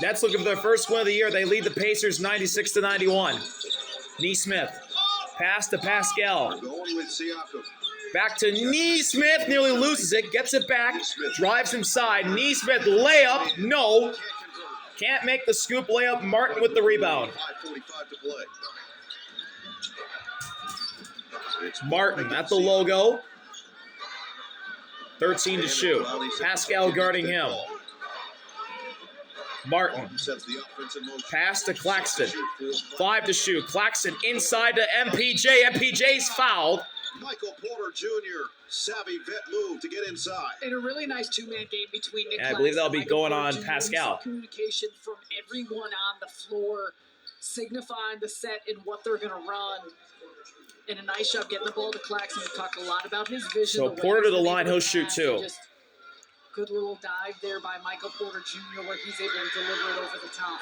Nets looking for their first win of the year. They lead the Pacers 96-91. Neesmith. Pass to Pascal. Back to Neesmith. Nearly loses it. Gets it back. Drives inside. Neesmith layup. No. Can't make the scoop layup. Martin with the rebound. Martin at the logo. 13 to shoot. Pascal guarding him. Martin. Pass to Claxton. 5 to shoot. Claxton inside to MPJ. MPJ's fouled. Michael Porter Jr. savvy vet move to get inside. And a really nice two-man game between Nick. And I believe that'll be going on Pascal. Communication from everyone on the floor, signifying the set and what they're going to run. And a nice job getting the ball to Claxton. We talked a lot about his vision. So Porter to the line, he'll shoot two. Just good little dive there by Michael Porter Jr. where he's able to deliver it over the top.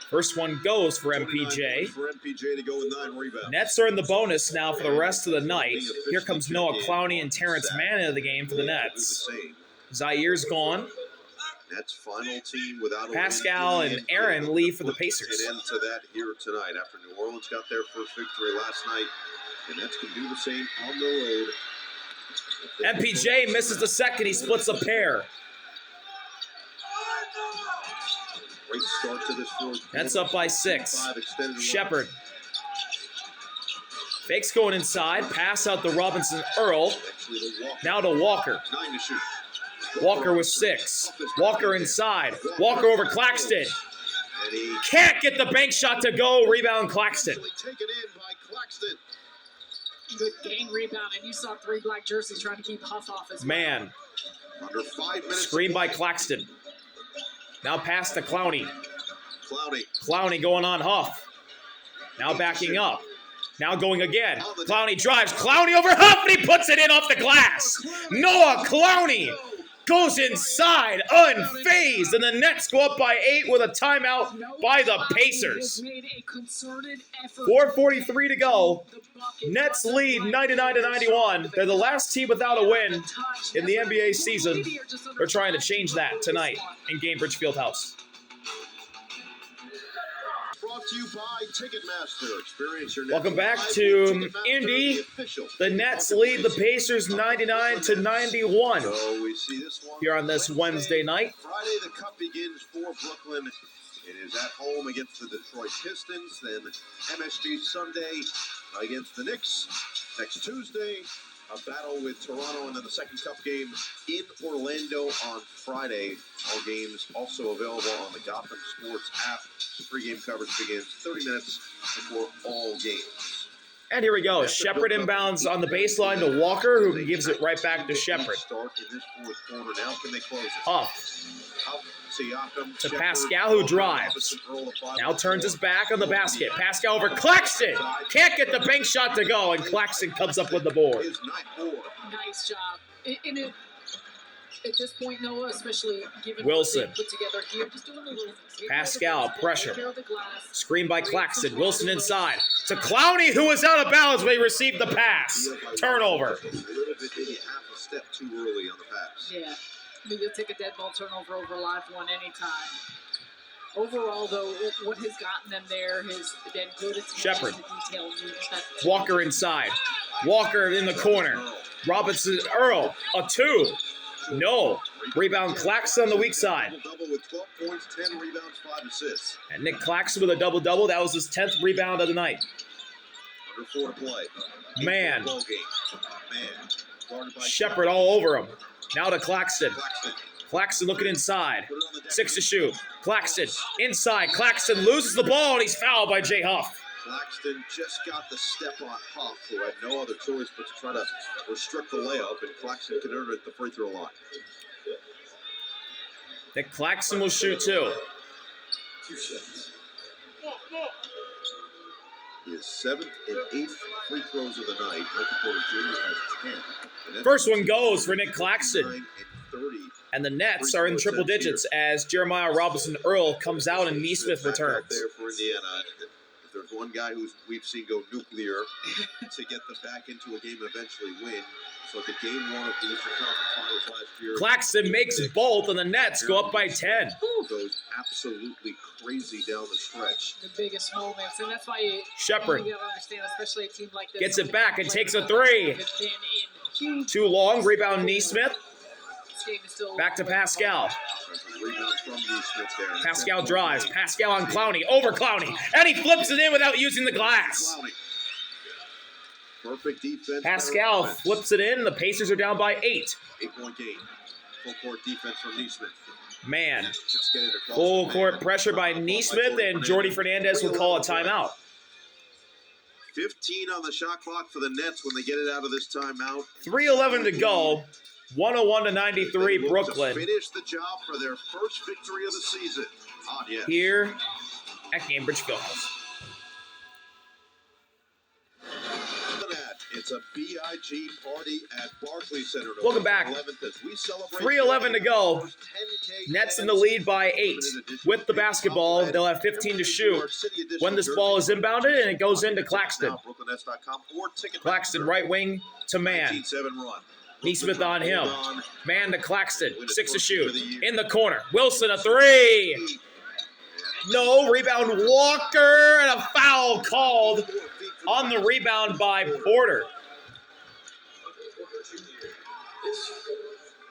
First one goes for MPJ. For MPJ to go with 9 rebounds. Nets are in the bonus now for the rest of the night. Here comes Noah Clowney and Terrence Mann into the game for the Nets. Zaire's gone. Nets final team without Pascal and Aaron leave for the Pacers. Get into that here tonight after New Orleans got their first victory last night. The Nets can do the same on the road. MPJ misses the second. He splits a pair. Great start to this fourth. That's up by 6. Shepard. Fakes going inside. Pass out to Robinson Earl. Now to Walker. 9 to shoot. Walker with 6. Walker inside. Walker over Claxton. Can't get the bank shot to go. Rebound Claxton. Taken in by Claxton. Good game rebound, and you saw 3 black jerseys trying to keep Huff off as well. Man. Under 5 minutes. Screen by Claxton. Now pass to Clowney. Clowney. Clowney going on Huff. Now backing up. Now going again. Clowney drives. Clowney over Huff, and he puts it in off the glass. Noah Clowney goes inside, unfazed, and the Nets go up by 8 with a timeout by the Pacers. 4:43 to go. Nets lead 99-91. They're the last team without a win in the NBA season. They're trying to change that tonight in Gainbridge Fieldhouse. Brought to you by Ticketmaster. Experience your Welcome back to Indy. The Nets lead the Pacers 99-91 So we see this one here on this Wednesday night. Friday, the cup begins for Brooklyn. It is at home against the Detroit Pistons. Then MSG Sunday against the Knicks. Next Tuesday, a battle with Toronto, and then the second cup game in Orlando on Friday. All games also available on the Gotham Sports app. Pre-game coverage begins 30 minutes before all games. And here we go. Shepard inbounds on the baseline to Walker, who gives it right back to Shepard. Start in this fourth quarter. Now can they close it? Huff Siakam, to Shepard, Pascal, who drives. Now turns his back on the basket. Pascal over Claxton. Can't get the bank shot to go, and Claxton comes up with the board. His night board. Nice job. At this point, Noah, especially given Wilson. what they put together here, just doing the little things. Pascal, pressure. Take care of the glass. Screen by Claxton. Wilson inside. To Clowney, who was out of bounds when he received the pass. Turnover. A little bit, maybe half a step too early on the pass. Yeah. I mean, you'll take a dead ball turnover over a live one anytime. Overall, though, what has gotten them there has been good attention Shepard. to detail. Walker inside. Walker in the corner. Robinson Earl. A 2. No. Rebound Claxton on the weak side. Double with 12 points, 10 rebounds, 5 assists. And Nick Claxton with a double-double. That was his 10th rebound of the night. Under 4 to play. Man. Ball game. Man. Guarded by Shepard all over him. Now to Claxton. Claxton. Claxton looking inside. 6 to shoot. Claxton inside. Claxton loses the ball, and he's fouled by Jay Huff. Claxton just got the step on Huff, who had no other choice but to try to restrict the layup, and Claxton converted at the free throw line. Nick Claxton will shoot 2. His 7th and 8th free throws of the night. Michael Porter Jr. has 10. First one goes for Nick Claxton. 9 and 30. And the Nets are in triple digits as Jeremiah Robinson Earl comes out and Neesmith returns. There for Indiana. If they're one guy who we've seen go nuclear to get them back into a game and eventually win. So the game one of the Eastern Conference Finals last year. Claxton makes both, and the Nets go up by 10. Goes absolutely crazy down the stretch. The biggest moments, and that's why you Shepard gotta understand, especially a team like this. gets it back and takes a three. Has been in huge. Too long. Rebound Neesmith. This game is still Back to Pascal. Rebound from Neesmith there. Pascal drives. Pascal on Clowney. Over Clowney. And he flips it in without using the glass. Perfect defense. Pascal flips it in. The Pacers are down by 8. 8-point game. Full court defense from Neesmith. Man. Just get it across Full the court man. pressure by Neesmith, and Jordy Fernandez will call a timeout. 15 on the shot clock for the Nets when they get it out of this timeout. 3:11 to go. 101-93 They look Brooklyn. to finish the job for their first victory of the season. Yes. Here at Cambridge Fieldhouse. It's a BIG party at Barclays Center. Welcome back. 11th as we celebrate 3:11 to go. first 10K Nets in the lead by 8. With the basketball, they'll have 15 to shoot. When this ball is inbounded, and it goes into Claxton. BrooklynNets.com or Ticketmaster. Claxton right wing to man. 19-7 run. Neesmith on him. Man to Claxton. 6 to shoot. In the corner. Wilson a 3. No. Rebound Walker, and a foul called on the rebound by Porter.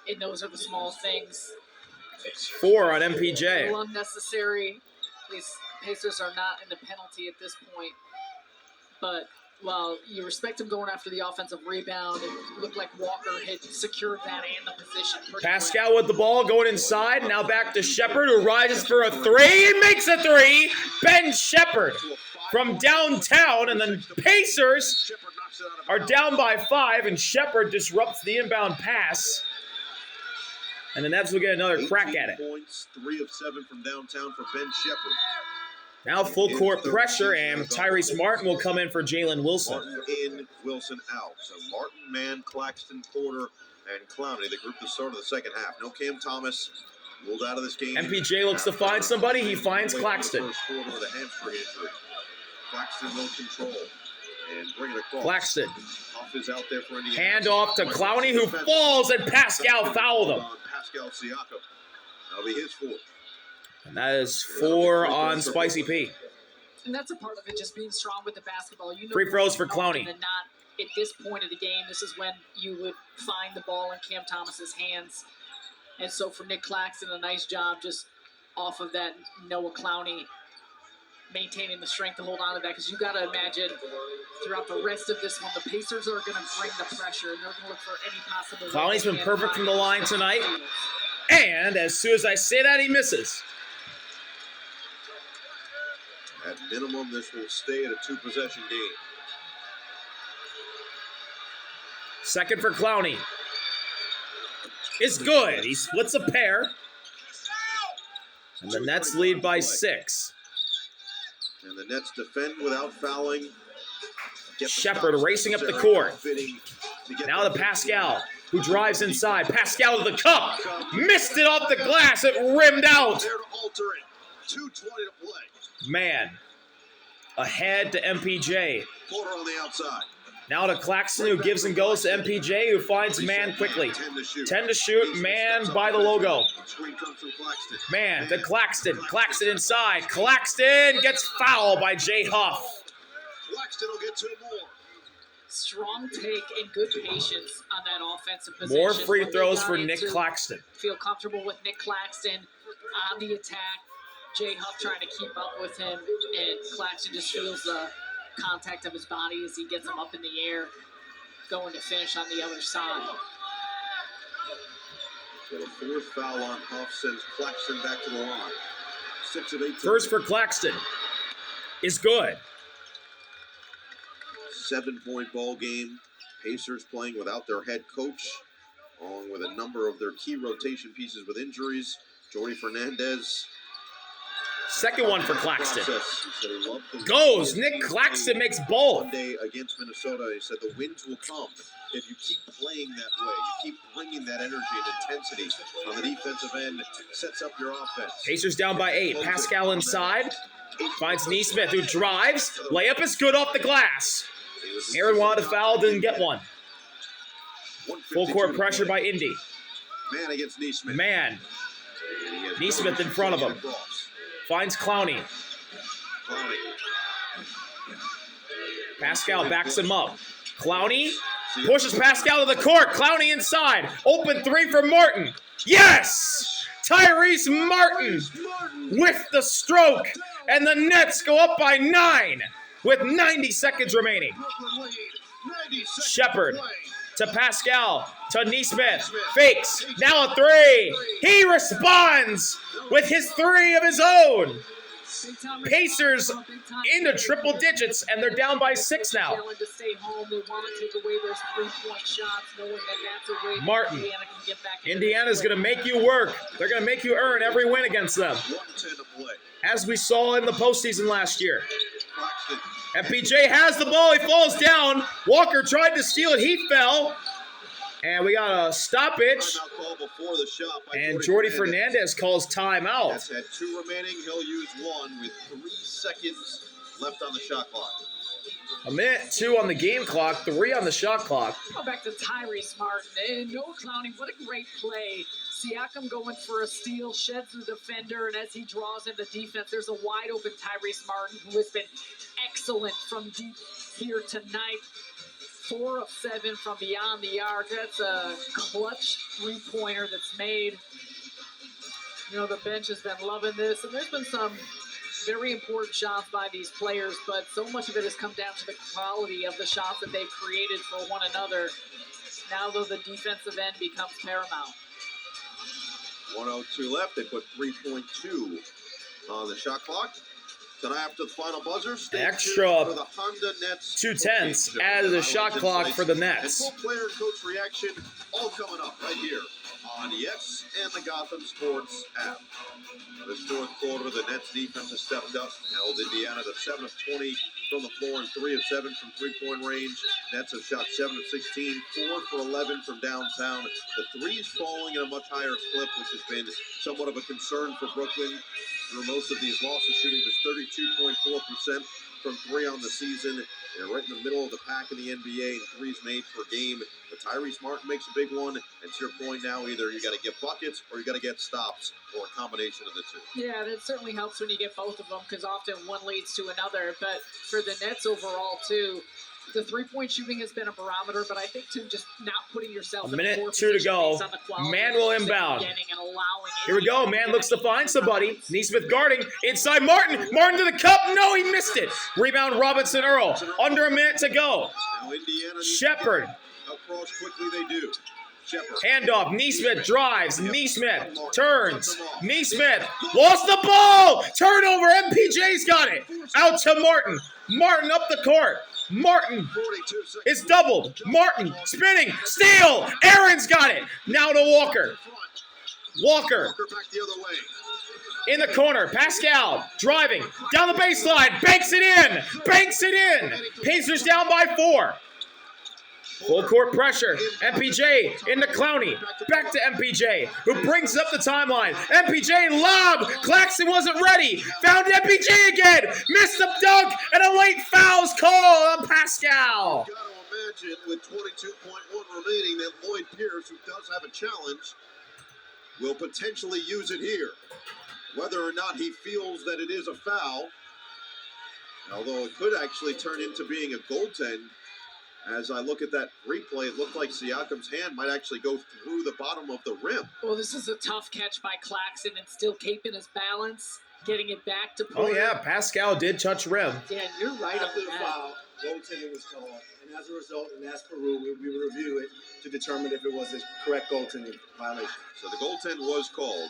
And those are the small things. 4 on A MPJ. little unnecessary. These Pacers are not in the penalty at this point. But while you respect him going after the offensive rebound, it looked like Walker had secured that and the position. pretty Pascal with the ball going inside. Now back to Shepard, who rises for a 3 and makes a 3. Ben Shepard from downtown, and the Pacers are down by 5, and Shepard disrupts the inbound pass. And the Nets will get another crack at it. Points, 3 of 7 from downtown for Ben Shepard. Now full court pressure, and Tyrese Martin will come in for Jalen Wilson. Martin in, Wilson out. So Martin, Mann, Claxton, Porter, and Clowney, the group that started the second half. No Cam Thomas ruled out of this game. MPJ looks to find somebody. He finds Claxton. First quarter with a hamstring injury. Claxton will control and bring it across. Claxton. Huff is out there for Indiana. Hand off to Clowney, who falls, and Pascal fouled him. Pascal Siakam. That'll be his 4th. And that is 4 on Spicy P. And that's a part of it, just being strong with the basketball. You know, Free throws for more often Clowney. than not, at this point of the game, this is when you would find the ball in Cam Thomas's hands. And so for Nick Claxton, a nice job just off of that Noah Clowney maintaining the strength to hold on to that. Because you got to imagine throughout the rest of this one, the Pacers are going to bring the pressure, and they're going to look for any possible. Clowney's way been they can perfect from the find line tonight. steals. And as soon as I say that, he misses. At minimum, this will stay at a 2-possession game. Second for Clowney. Is good. He splits a pair. And the Nets lead by 6. And the Nets defend without fouling. Get the Shepard stops racing up the necessary, court. fitting to get Now the to Pascal, who drives inside. Pascal to the cup. Missed it off the glass. It rimmed out. There to alter it. 2:20 to play. Man. Ahead to MPJ. Porter on the outside. Now to Claxton, who gives and goes to MPJ, who finds Man quickly. 10 to shoot. Man by the logo. Screen comes from Claxton. Man to Claxton. Claxton inside. Claxton gets fouled by Jay Huff. Claxton will get 2 more. Strong take and good patience on that offensive possession. More free When they throws got for Nick into- Claxton. Feel comfortable with Nick Claxton on the attack. Jay Huff trying to keep up with him, and Claxton just feels the contact of his body as he gets him up in the air, going to finish on the other side. So the 4th foul on Huff sends Claxton back to the line. 6 of 8. First for Claxton is good. 7-point ball game. Pacers playing without their head coach, along with a number of their key rotation pieces with injuries. Jordy Fernandez. Second one for Claxton. Process. He said he loved the Goes. win. Nick Claxton makes both. Monday against Minnesota, he said the wins will come if you keep playing that way. You keep bringing that energy and intensity on the defensive end. Sets up your offense. Pacers down by 8. Pascal inside. Finds Neesmith, who drives. Layup is good off the glass. Aaron wanted a foul, didn't get one. Full court pressure by Indy. Man against Neesmith. Man. Neesmith in front of him. Finds Clowney. Pascal backs him up. Clowney pushes Pascal to the court. Clowney inside. Open three for Martin. Yes! Tyrese Martin with the stroke. And the Nets go up by 9 with 90 seconds remaining. Shepard to Pascal, to Neesmith, fakes, now a three. He responds with his three of his own. Pacers into triple digits, and they're down by 6 now. Martin, Indiana's going to make you work. They're going to make you earn every win against them, as we saw in the postseason last year. MPJ has the ball. He falls down. Walker tried to steal it. He fell. And we got a stoppage. And Jordy Fernandez calls timeout. That's had 2 remaining. He'll use 1 with 3 seconds left on the shot clock. A minute, 2 on the game clock, 3 on the shot clock. Go back to Tyrese Martin. And no Clowney, what a great play. Siakam going for a steal, sheds the defender, and as he draws in the defense, there's a wide open Tyrese Martin, who has been excellent from deep here tonight. 4 of 7 from beyond the arc. That's a clutch 3-pointer that's made. You know, the bench has been loving this, and there's been some very important shots by these players, but so much of it has come down to the quality of the shots that they've created for one another. Now, though, the defensive end becomes paramount. 1:02 left. They put 3.2 on the shot clock. Then after the final buzzer, extra for the Honda Nets 2/10 added the shot clock for the Nets. And full player and coach reaction all coming up right here on Yes and the Gotham Sports app. This fourth quarter, the Nets defense has stepped up, held Indiana to 7 of 20 from the floor and 3 of 7 from three-point range. Nets have shot 7 of 16, 4 for 11 from downtown. The threes falling at a much higher clip, which has been somewhat of a concern for Brooklyn. Through most of these losses, shooting just 32.4% from 3 on the season. They're right in the middle of the pack in the NBA in threes made per game. But Tyrese Martin makes a big one, and to your point now, either you got to get buckets or you got to get stops, or a combination of the two. Yeah, that certainly helps when you get both of them, because often one leads to another. But for the Nets overall, too, the three-point shooting has been a barometer, but I think, too, just not putting yourself in minute a poor 2 to position go. based on the quality Man of will the inbound. getting and allowing Here we go. Man looks to find somebody. Nice. Neesmith guarding. Inside Martin. Martin to the cup. No, he missed it. Rebound Robinson Earl. Under a minute to go. Now Indiana Shepard. across quickly they do. Shepard. Handoff. Neesmith drives. Neesmith turns. Neesmith lost the ball. Turnover. MPJ's got it. Out to Martin. Martin up the court. Martin 42 seconds. is doubled. Martin spinning. Steal. Aaron's got it. Now to Walker. Walker Walker back the other way. in the corner. Pascal driving down the baseline. Banks it in. Banks it in. Pacers down by 4. Full court pressure. MPJ into Clowney. Back to MPJ, who brings up the timeline. MPJ lob. Claxton wasn't ready. Found MPJ again. Missed the dunk, and a late foul's call on Pascal. Got to imagine with 22.1 remaining that Lloyd Pierce, who does have a challenge, will potentially use it here. Whether or not he feels that it is a foul, although it could actually turn into being a goaltend. As I look at that replay, it looked like Siakam's hand might actually go through the bottom of the rim. Well, this is a tough catch by Claxton and still keeping his balance, getting it back to Oh, Porter. yeah, Pascal did touch rim. Yeah, you're right After on the that. foul, goaltending was called, and as a result, and as per rule, we will review it to determine if it was a correct goaltending violation. So the goaltend was called.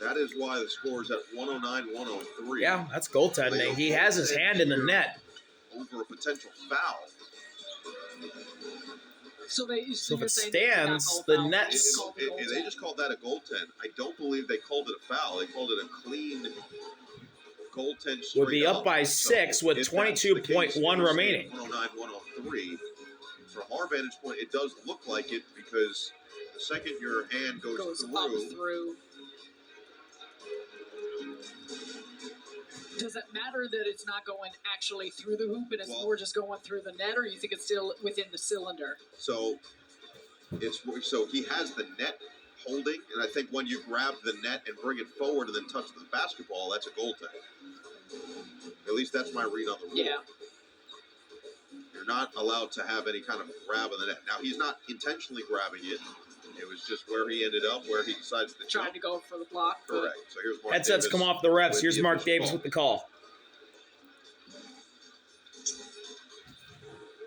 That is why the score is at 109-103. Yeah, that's goaltending. He has his hand in the net. Over a potential foul. So if it stands, the Nets- They just called that a goaltend. I don't believe they called it a foul. They called it a clean goaltend. Would be straight up by 6 with if that's the case, 22.1 it was remaining. 109-103. From our vantage point, it does look like it because the second your hand goes up through, through. Does it matter that it's not going actually through the hoop and it's Well- more just going through the net, or you think it's still within the cylinder? So he has the net holding, and I think when you grab the net and bring it forward and then touch the basketball, that's a goaltend. At least that's my read on the rule. Yeah. You're not allowed to have any kind of grab of the net. Now, he's not intentionally grabbing it. It was just where he ended up, where he decides to Trying jump. to go for the block. but- Correct. So here's Mark Headsets Davis come off the refs. with Here's the Mark official Davis call. with the call.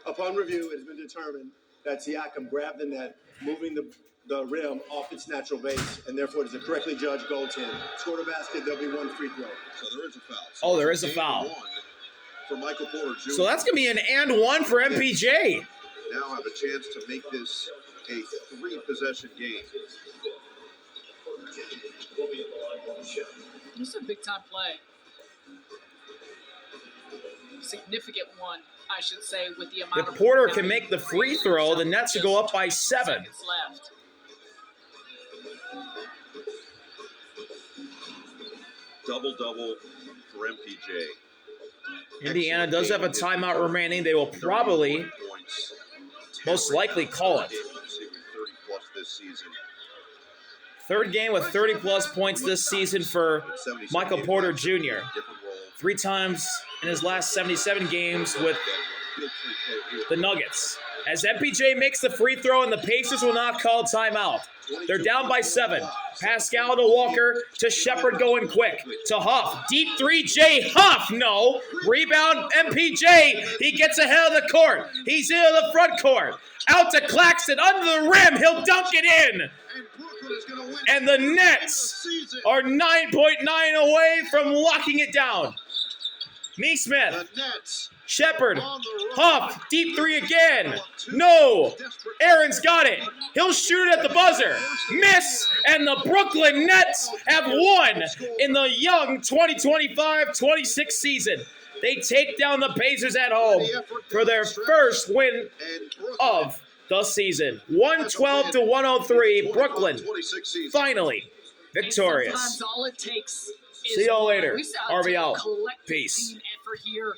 Upon review, it has been determined that Siakam grabbed the net, moving the rim off its natural base, and therefore it is a correctly judged goaltend. Score the basket, there'll be one free throw. So there is a foul. Oh, there is a game foul. one for Michael Porter Jr. So that's going to be an and one for MPJ. now have a chance to make this a 3-possession game. This is a big time play. Significant one, I should say, with the amount If of Porter can make the free throw, the Nets will go up by 7. seconds left. Double-double for MPJ. Indiana does have a timeout remaining. They will probably, most likely, call it. 30-plus this season. Third game with 30-plus points this season for Michael Porter Jr. Different role. 3 times in his last 77 games with Big free throw here. the Nuggets. As MPJ makes the free throw and the Pacers will not call timeout. They're down by 7. Pascal to Walker to Shepard going quick. To Huff. Deep 3, Jay Huff. No. Rebound MPJ. He gets ahead of the court. He's into the front court. Out to Claxton under the rim. He'll dunk it in. And Brooklyn is going to win And the Nets are 9.9 away from locking it down. Neesmith. the Nets Shepard. on the run. Huff. Deep 3 again. No. Aaron's got it. He'll shoot it at the buzzer. Miss. And the Brooklyn Nets have won in the young 2025-26 season. They take down the Pacers at home for their first win And Brooklyn of the season. 112-103. Brooklyn 26 season. finally And victorious. sometimes all it takes is See y'all one. later. We saw RV a out. collective Peace. team effort here.